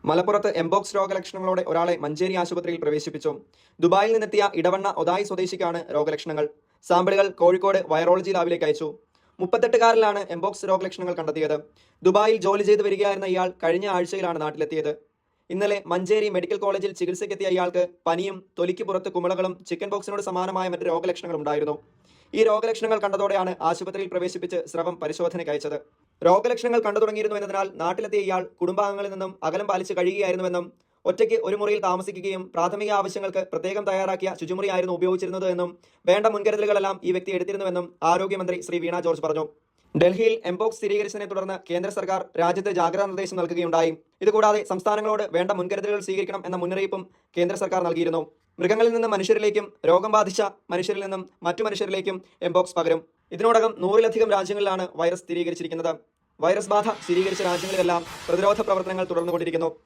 മലപ്പുറത്ത് എംബോക്സ് രോഗലക്ഷണങ്ങളോടെ ഒരാളെ മഞ്ചേരി ആശുപത്രിയിൽ പ്രവേശിപ്പിച്ചു. ദുബായിൽ നിന്നെത്തിയ ഇടവണ്ണ ഒതായി സ്വദേശിക്കാണ് രോഗലക്ഷണങ്ങൾ. സാമ്പിളുകൾ കോഴിക്കോട് വൈറോളജി ലാബിലേക്ക് അയച്ചു. 38-കാരനിലാണ് എംബോക്സ് രോഗലക്ഷണങ്ങൾ കണ്ടെത്തിയത്. ദുബായിൽ ജോലി ചെയ്തു വരികയായിരുന്ന ഇയാൾ കഴിഞ്ഞ ആഴ്ചയിലാണ് നാട്ടിലെത്തിയത്. ഇന്നലെ മഞ്ചേരി മെഡിക്കൽ കോളേജിൽ ചികിത്സയ്ക്കെത്തിയ ഇയാൾക്ക് പനിയും തൊലിക്ക് പുറത്ത് കുമിളകളും ചിക്കൻ ബോക്സിനോട് സമാനമായ മറ്റ് രോഗലക്ഷണങ്ങളും ഉണ്ടായിരുന്നു. ഈ രോഗലക്ഷണങ്ങൾ കണ്ടതോടെയാണ് ആശുപത്രിയിൽ പ്രവേശിപ്പിച്ച് സ്രവം പരിശോധനയ്ക്ക് അയച്ചത്. രോഗലക്ഷണങ്ങൾ കണ്ടു തുടങ്ങിയിരുന്നു എന്നതിനാൽ നാട്ടിലെത്തിയ ഇയാൾ കുടുംബാംഗങ്ങളിൽ നിന്നും അകലം പാലിച്ച് കഴിയുകയായിരുന്നുവെന്നും ഒറ്റയ്ക്ക് ഒരു മുറിയിൽ താമസിക്കുകയും പ്രാഥമിക ആവശ്യങ്ങൾക്ക് പ്രത്യേകം തയ്യാറാക്കിയ ശുചിമുറിയായിരുന്നു ഉപയോഗിച്ചിരുന്നത് എന്നും വേണ്ട മുൻകരുതലുകളെല്ലാം ഈ വ്യക്തി എടുത്തിരുന്നുവെന്നും ആരോഗ്യമന്ത്രി ശ്രീ വീണ ജോർജ് പറഞ്ഞു. ഡൽഹിയിൽ എംപോക്സ് സ്ഥിരീകരിച്ചതിനെ തുടർന്ന് കേന്ദ്ര സർക്കാർ രാജ്യത്ത് ജാഗ്രതാ നിർദ്ദേശം നൽകുകയുണ്ടായി. ഇതുകൂടാതെ സംസ്ഥാനങ്ങളോട് വേണ്ട മുൻകരുതലുകൾ സ്വീകരിക്കണം എന്ന മുന്നറിയിപ്പും കേന്ദ്ര സർക്കാർ നൽകിയിരുന്നു. മൃഗങ്ങളിൽ നിന്ന് മനുഷ്യരിലേക്കും രോഗം ബാധിച്ച മനുഷ്യരിൽ നിന്നും മറ്റു മനുഷ്യരിലേക്കും എംപോക്സ് പകരും. ഇതിനോടകം 100-ലധികം രാജ്യങ്ങളിലാണ് വൈറസ് സ്ഥിരീകരിച്ചിരിക്കുന്നത്. വൈറസ് ബാധ സ്ഥിരീകരിച്ച രാജ്യങ്ങളിലെല്ലാം പ്രതിരോധ പ്രവർത്തനങ്ങൾ തുടർന്നുകൊണ്ടിരിക്കുന്നു.